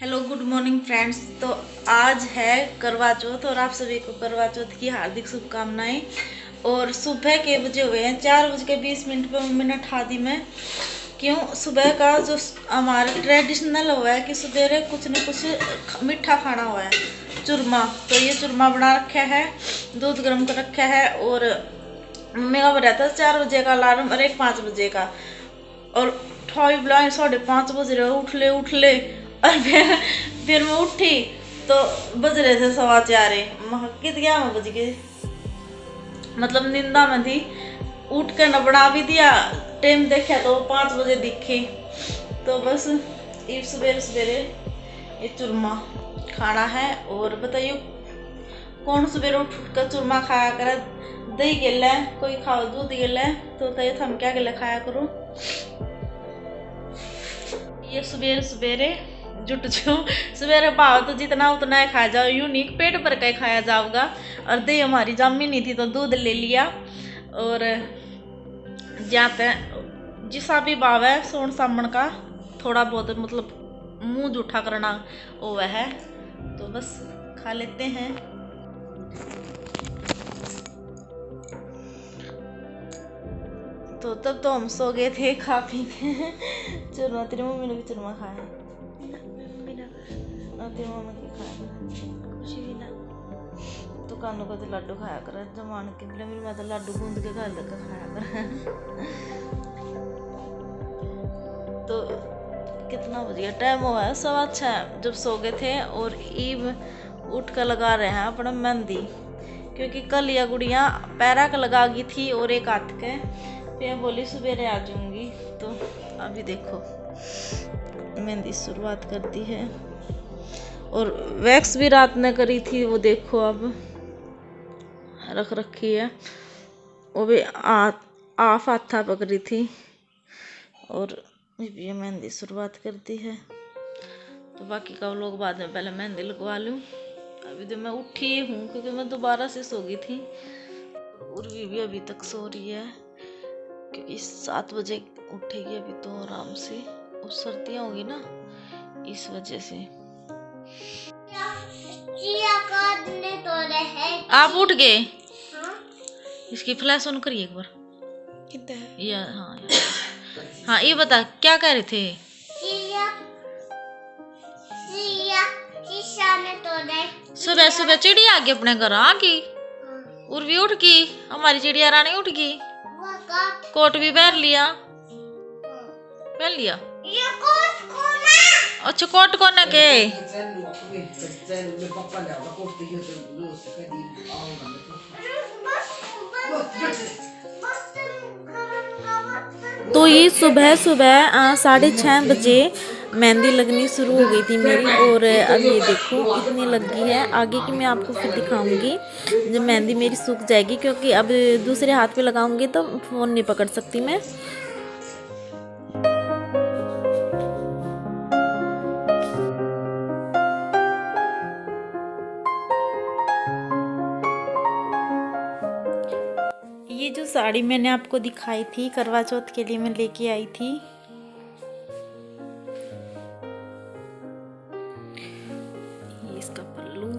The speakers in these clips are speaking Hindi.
Hello good morning friends. तो आज है करवा चौथ और आप सभी को करवा चौथ की हार्दिक शुभकामनाएं। और सुबह के बजे हुए हैं 4:20 पर मम्मी ने उठा दी मैं। क्यों सुबह का जो हमारा ट्रेडिशनल हुआ है कि सवेरे कुछ न कुछ मीठा खाना हुआ है, चूरमा। तो ये चूरमा बना रखा है, दूध गर्म कर रखा है। और मम्मी का बना था 4 बजे का अलार्म और एक 5 बजे का। और ठाई बुलाए 5:30 बज रहे, उठ ले। और फिर मैं उठी तो बज रहे थे 4:15। कित गया मैं बज गए, मतलब निंदा में थी। उठ कर न बना भी दिया, टाइम देखा तो 5 बजे दिखे। तो बस ये सवेरे सवेरे ये चूरमा खाना है। और बताइए कौन सवेरे उठ कर चूरमा खाया करे। दही गिल है, कोई खाओ दूध गिल है, तो बताइए हम क्या गिल खाया करूँ। ये सवेरे सवेरे जुट जो सवेरे भाव तो जितना उतना ही खाया जाओ, यूनिक पेट भर के खाया जाओगा। और दही हमारी जमी नहीं थी तो दूध ले लिया। और जहाँ पे जिसा भी भाव है सोन सामन का थोड़ा बहुत मतलब मुंह जूठा करना वो है, तो बस खा लेते हैं। तो तब तो हम सो गए थे खा पी के। चूरमा तेरी मम्मी ने भी चूरमा खाया, तेरी मम्मी ने खाया, खुशी भी ना दुकानों को तो लड्डू खाया कर जमान के लिए। मेरी माता लड्डू गूंद के घर तक खाया कर। तो कितना बज गया, टाइम हुआ है 6:15 जब सो गए थे। और ईब उठ कर लगा रहे हैं अपना मेहंदी, क्योंकि कल यह गुड़िया पैरा का लगा गई थी और एक हाथ के। फिर बोली सवेरे आ जाऊंगी। तो अभी देखो मेहंदी शुरुआत कर दी है। और वैक्स भी रात में करी थी, वो देखो अब रख रखी है। वो भी आफ हाथा पकड़ी थी। और ये मेहंदी शुरुआत कर दी है। तो बाकी का लोग बाद में पहले मेहंदी लगवा लूँ। अभी तो मैं उठी हूँ क्योंकि मैं दोबारा से सो गई थी। उर्वी भी अभी तक सो रही है क्योंकि 7 बजे उठेगी अभी तो आराम से। और सर्दियाँ होगी ना इस वजह से। आप उठ गए? हाँ? इसकी फ्लैश ऑन करिए एक बार। या हाँ हाँ, ये बता क्या कह रहे थे? सुबह सुबह चिड़िया आ गई अपने घर आ गई। उर्वी उठ गई, हमारी चिड़िया रानी उठ गई। कोट भी पहन लिया, पहन लिया। अच्छा कोट कोने के तो ये सुबह सुबह 6:30 बजे मेहंदी लगनी शुरू हो गई थी मेरी। और अब ये देखो इतनी लग गई है। आगे की मैं आपको फिर दिखाऊंगी जब मेहंदी मेरी सूख जाएगी, क्योंकि अब दूसरे हाथ पे लगाऊंगी तो फ़ोन नहीं पकड़ सकती मैं। ये जो साड़ी मैंने आपको दिखाई थी करवा चौथ के लिए मैं लेके आई थी, ये इसका पल्लू।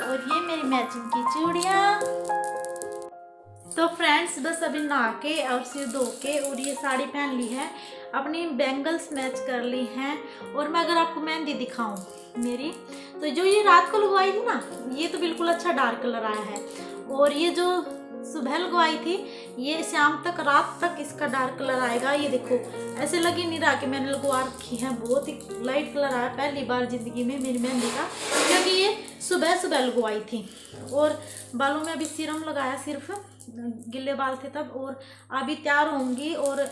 और ये मेरी मैचिंग की चूड़ियाँ। तो फ्रेंड्स बस अभी नहा के और सिर धो के और ये साड़ी पहन ली है, अपनी बैंगल्स मैच कर ली हैं। और मैं अगर आपको मेहंदी दिखाऊं मेरी। तो जो ये रात को लगवाई थी ना, ये तो बिल्कुल अच्छा डार्क कलर आया है, और ये जो सुबह लगवाई थी ये शाम तक, रात तक इसका डार्क कलर आएगा। ये देखो ऐसे लग ही नहीं रहा कि मैंने लगवा रखी है, बहुत ही लाइट कलर आया पहली बार जिंदगी में मेरी मेहंदी का, क्योंकि ये सुबह सुबह लगवाई थी। और बालों में अभी सीरम लगाया, सिर्फ गिले बाल थे तब, और अभी तैयार होंगी और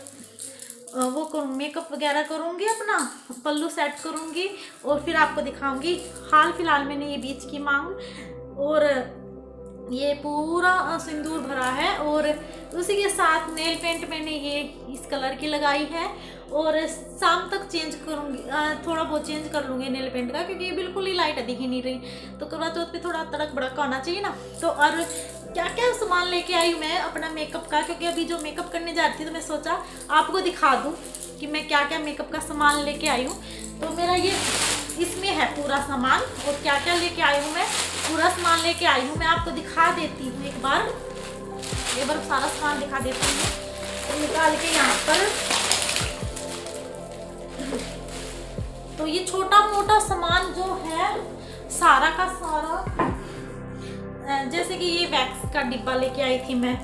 वो करूँ, मेकअप वगैरह करूँगी, अपना पल्लू सेट करूँगी और फिर आपको दिखाऊंगी। हाल फिलहाल मैंने ये बीच की मांग और ये पूरा सिंदूर भरा है, और उसी के साथ नेल पेंट मैंने ये इस कलर की लगाई है, और शाम तक चेंज करूँगी, थोड़ा बहुत चेंज कर लूँगी नेल पेंट का, क्योंकि ये बिल्कुल ही लाइट दिख ही नहीं रही। तो करवा चौथ पे थोड़ा तड़क भड़क होना चाहिए ना। तो और क्या क्या सामान लेके आई हूँ मैं अपना मेकअप का, क्योंकि अभी जो मेकअप करने जा रही थी तो मैं सोचा आपको दिखा दूँ कि मैं क्या क्या मेकअप का सामान लेके आई हूँ। तो मेरा ये इसमें है पूरा सामान, और क्या क्या लेके आई हूँ मैं, पूरा सामान लेके आई हूँ। मैं आपको दिखा देती हूँ एक बार सारा सामान दिखा देती हूँ, तो निकाल के यहाँ पर। तो ये छोटा मोटा सामान जो है सारा का सारा, जैसे कि ये वैक्स का डिब्बा लेके आई थी मैं,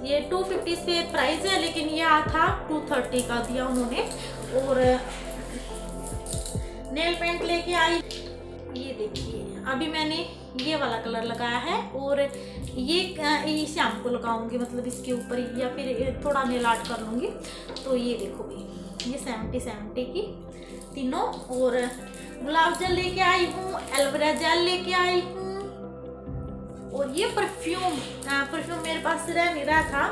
ये 250 से प्राइस है, लेकिन ये आया था 230 का दिया उन्होंने। और नेल पेंट लेके आई, ये देखिए अभी मैंने ये वाला कलर लगाया है, और ये शाम को लगाऊंगी, मतलब इसके ऊपर, या फिर थोड़ा नेल आर्ट कर लूँगी। तो ये देखो भाई, ये 70 की तीनों। और गुलाब जल लेके आई हूँ, एलोवेरा जेल लेके आई हूँ, और ये परफ्यूम मेरे पास रह नहीं रहा था,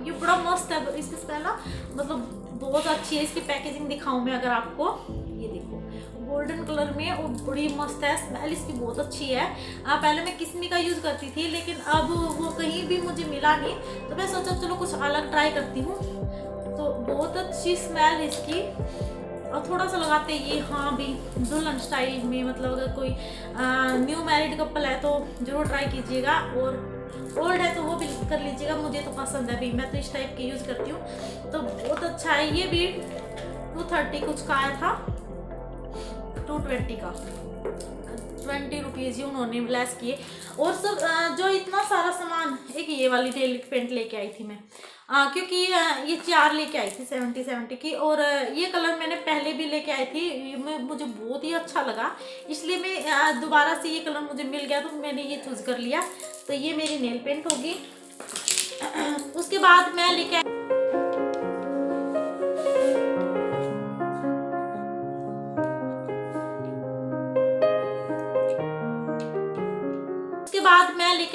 ये बड़ा मस्त है। इसके पहला मतलब बहुत अच्छी है, इसकी पैकेजिंग दिखाऊं मैं अगर आपको, ये देखो गोल्डन कलर में, और बड़ी मस्त है, स्मेल इसकी बहुत अच्छी है। पहले मैं किस्मी का यूज़ करती थी, लेकिन अब वो कहीं भी मुझे मिला नहीं, तो मैं सोचा चलो कुछ अलग ट्राई करती हूँ। तो बहुत अच्छी स्मेल है इसकी, और थोड़ा सा लगाते ये, हाँ भी दुल्हन स्टाइल में, मतलब अगर कोई न्यू मैरिड कपल है तो ज़रूर ट्राई कीजिएगा, और ओल्ड है तो वो भी कर लीजिएगा। मुझे तो पसंद है भी, मैं तो इस टाइप के यूज़ करती हूँ, तो बहुत अच्छा है। ये भी 230 कुछ का आया था, 220 का, 20 रुपीज़ ही उन्होंने लेस किए। और सब जो इतना सारा सामान, एक ये वाली नेल पेंट लेके आई थी मैं, क्योंकि ये 4 लेके आई थी 70 की, और ये कलर मैंने पहले भी लेके आई थी, मुझे बहुत ही अच्छा लगा, इसलिए मैं दोबारा से ये कलर मुझे मिल गया तो मैंने ये चूज़ कर लिया। तो ये मेरी नेल पेंट होगी। उसके बाद मैं लेके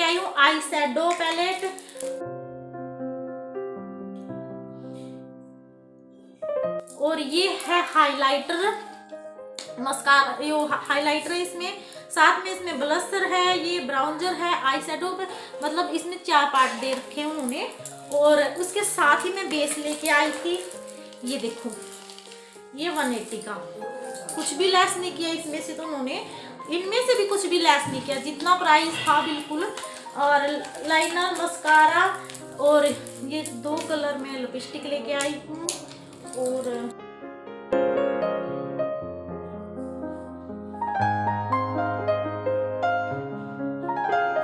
आई हूँ आई शैडो पैलेट, और ये है हाइलाइटर मस्कारा, ये हाइलाइटर इसमें, साथ में इसमें ब्लशर है, ये ब्राउनजर है, आई शैडो पे, मतलब इसमें 4 पार्ट दे रखे हैं उन्होंने। और उसके साथ ही मैं बेस लेके आई थी, ये देखो ये 180 का, कुछ भी लेस नहीं किया इसमें से, तो उन्होंने इनमें से भी कुछ भी लेस नहीं किया, जितना प्राइस था बिल्कुल। और लाइनर, मस्कारा, और ये 2 कलर में लिपस्टिक लेके आई हूँ, और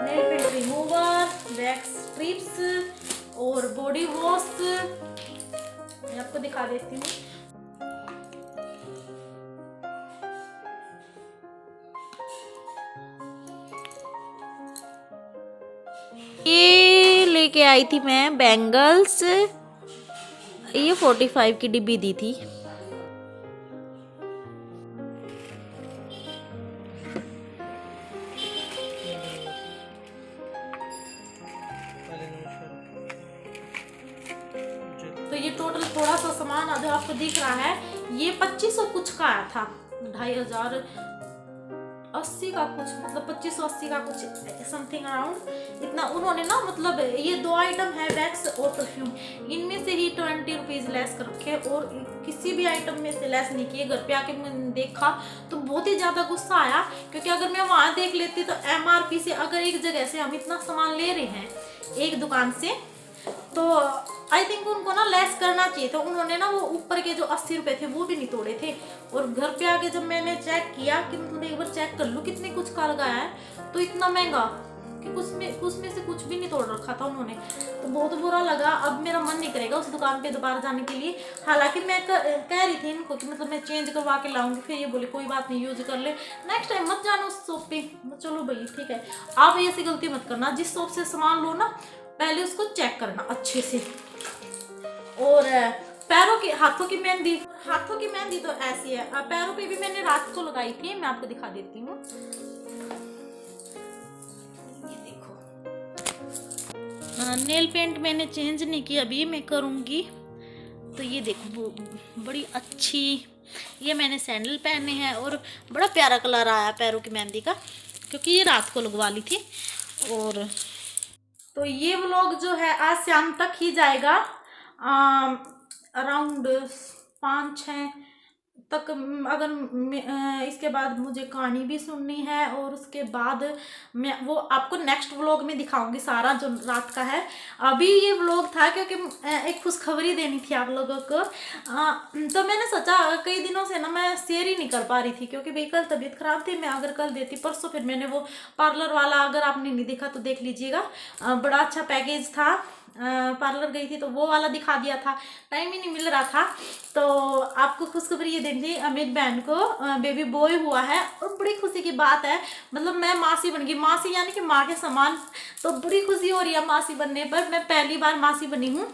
nail paint remover, wax strips, और बॉडी वॉश मैं आपको दिखा देती हूँ। ये लेके आई थी मैं बैंगल्स, ये 45 की डिब्बी दी थी। तो ये टोटल थोड़ा सा सामान जो आपको दिख रहा है, ये 2500 कुछ का आया था, 2500 80 का कुछ, मतलब 2580 का कुछ समथिंग अराउंड इतना उन्होंने ना, मतलब ये 2 आइटम है वैक्स और परफ्यूम, इनमें से ही 20 रुपीज़ लेस कर रखे, और किसी भी आइटम में से लेस नहीं किए। घर पे आके मैंने देखा तो बहुत ही ज़्यादा गुस्सा आया, क्योंकि अगर मैं वहाँ देख लेती तो MRP से, अगर एक जगह से हम इतना सामान ले रहे हैं एक दुकान से, तो आई थिंक उनको ना लेस करना चाहिए था। उन्होंने ना वो ऊपर के जो 80 रुपए थे वो भी नहीं तोड़े थे। और घर पे आके जब मैंने चेक किया कि मतलब एक बार चेक कर लूँ कितने कुछ का लगाया है, तो इतना महंगा कि उसमें से कुछ भी नहीं तोड़ रखा था उन्होंने। तो बहुत बुरा लगा। अब मेरा मन नहीं करेगा उस दुकान पे दोबारा जाने के लिए। हालांकि मैं कह रही थी इनको कि मतलब मैं चेंज करवा के लाऊंगी, फिर ये बोले कोई बात नहीं यूज कर ले, नेक्स्ट टाइम मत जाना उस शॉप पे। चलो भाई ठीक है, आप ऐसी गलती मत करना। जिस शॉप से सामान लो ना पहले उसको चेक करना अच्छे से। और पैरों की हाथों की मेहंदी तो ऐसी है। पैरों पे भी मैंने रात को लगाई थी, मैं आपको दिखा देती हूँ। ये देखो, नेल पेंट मैंने चेंज नहीं किया, अभी मैं करूँगी। तो ये देखो बड़ी अच्छी, ये मैंने सैंडल पहने हैं और बड़ा प्यारा कलर आया पैरों की मेहंदी का, क्योंकि ये रात को लगवा ली थी। और तो ये व्लॉग जो है आज शाम तक ही जाएगा, अराउंड 5-6 तक। अगर इसके बाद मुझे कहानी भी सुननी है और उसके बाद मैं वो आपको नेक्स्ट व्लॉग में दिखाऊंगी सारा जो रात का है। अभी ये व्लॉग था क्योंकि एक खुशखबरी देनी थी आप लोगों को। तो मैंने सोचा कई दिनों से ना मैं शेयर ही नहीं कर पा रही थी, क्योंकि भाई कल तबीयत खराब थी। मैं अगर कल देती परसों, फिर मैंने वो पार्लर वाला, अगर आपने नहीं देखा तो देख लीजिएगा, बड़ा अच्छा पैकेज था। पार्लर गई थी तो वो वाला दिखा दिया था, टाइम ही नहीं मिल रहा था। तो आपको खुशखबरी ये देनी थी, अमित बहन को बेबी बॉय हुआ है और बड़ी खुशी की बात है। मतलब मैं मासी बन गई, मासी यानी कि माँ के समान। तो बड़ी खुशी हो रही है मासी बनने पर। मैं पहली बार मासी बनी हूँ।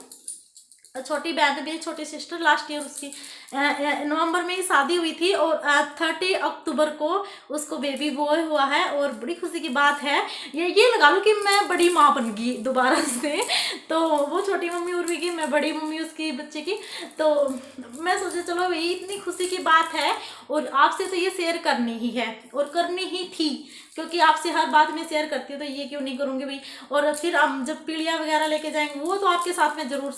छोटी बहन मेरी छोटी सिस्टर, लास्ट ईयर उसकी नवंबर में ही शादी हुई थी और 30 अक्टूबर को उसको बेबी बॉय हुआ है। और बड़ी खुशी की बात है, ये लगा लो कि मैं बड़ी माँ बन गई दोबारा से। तो वो छोटी मम्मी उर्वी की, मैं बड़ी मम्मी उसकी बच्चे की। तो मैं सोचा चलो भाई इतनी खुशी की बात है और आपसे तो ये शेयर करनी ही है और करनी ही थी, क्योंकि आपसे हर बात में शेयर करती हूँ तो ये क्यों नहीं करूँगी भाई। और फिर हम जब पीढ़ियाँ वगैरह लेके जाएंगे वो तो आपके साथ में जरूर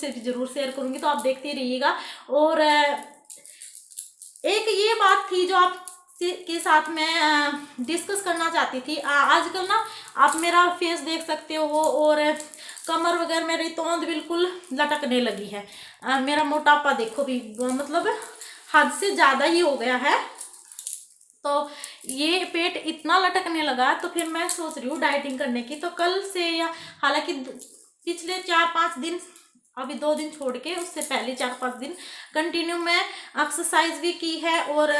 शेयर करूँगी, तो आप देखते रहिएगा। और एक ये बात थी जो आप के साथ मैं डिस्कस करना चाहती थी। आजकल ना आप मेरा फेस देख सकते हो और कमर वगैरह मेरी तोंद बिल्कुल लटकने लगी है। मेरा मोटापा देखो भी, मतलब हद से ज़्यादा ही हो गया है। तो ये पेट इतना लटकने लगा, तो फिर मैं सोच रही हूँ डाइटिंग करने की। तो कल से, या हालांकि पिछले 4-5 दिन, अभी 2 दिन छोड़ के, उससे पहले 4-5 दिन कंटिन्यू मैं एक्सरसाइज भी की है और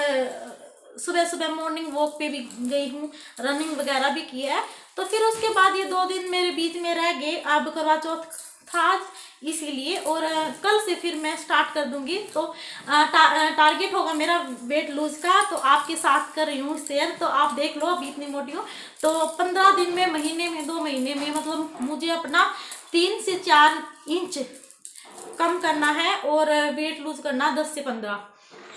सुबह सुबह मॉर्निंग वॉक पे भी गई हूँ, रनिंग वगैरह भी की है। तो फिर उसके बाद ये 2 दिन मेरे बीच में रह गए। अब करवा चौथ था इसीलिए, और कल से फिर मैं स्टार्ट कर दूंगी। तो टारगेट होगा मेरा वेट लूज का, तो आपके साथ कर रही हूँ शेयर। तो आप देख लो अभी इतनी मोटी हूँ, तो 15 दिन में, महीने में, 2 महीने में, मतलब मुझे अपना 3 से 4 इंच कम करना है और वेट लूज करना 10 से 15।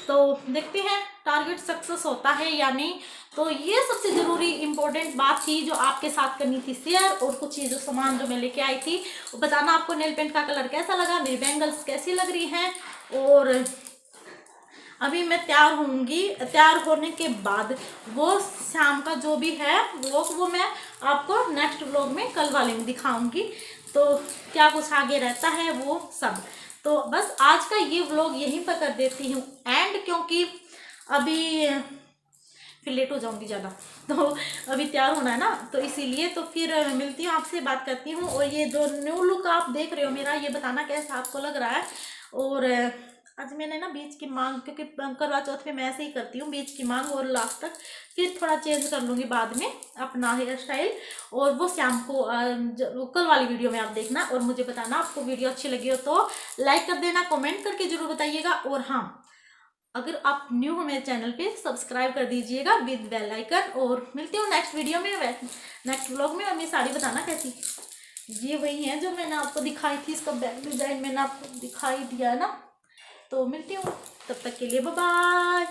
तो देखते हैं टारगेट सक्सेस होता है या नहीं। तो ये सबसे ज़रूरी इम्पोर्टेंट बात थी जो आपके साथ करनी थी शेयर। और कुछ चीज़ सामान जो मैं लेके आई थी, बताना आपको नेल पेंट का कलर कैसा लगा, मेरी बैंगल्स कैसी लग रही हैं। और अभी मैं तैयार होंगी, तैयार होने के बाद वो शाम का जो भी है वो मैं आपको नेक्स्ट व्लॉग में, कल वाले में दिखाऊंगी। तो क्या कुछ आगे रहता है वो सब। तो बस आज का ये व्लॉग यहीं पर कर देती हूँ एंड, क्योंकि अभी फिर लेट हो जाऊंगी ज़्यादा। तो अभी तैयार होना है ना, तो इसीलिए। तो फिर मिलती हूँ आपसे, बात करती हूँ। और ये जो न्यू लुक आप देख रहे हो मेरा, ये बताना कैसा आपको लग रहा है। और आज मैंने ना बीच की मांग, क्योंकि करवा चौथ में मैं ऐसे ही करती हूँ, बीच की मांग और लास्ट तक, फिर थोड़ा चेंज कर लूँगी बाद में अपना हेयर स्टाइल। और वो शाम को कल वाली वीडियो में आप देखना और मुझे बताना आपको वीडियो अच्छी लगी हो तो लाइक कर देना, कमेंट करके जरूर बताइएगा। और हाँ, अगर आप न्यू हो मेरे चैनल पे, सब्सक्राइब कर दीजिएगा विद बेल आइकन। और मिलती हूँ नेक्स्ट वीडियो में, नेक्स्ट व्लॉग में। और मेरी साड़ी बताना कैसी, ये वही है जो मैंने आपको दिखाई थी, इसका बैक डिजाइन मैंने आपको दिखाई दिया है ना। तो मिलती हूँ, तब तक के लिए बाय बाय।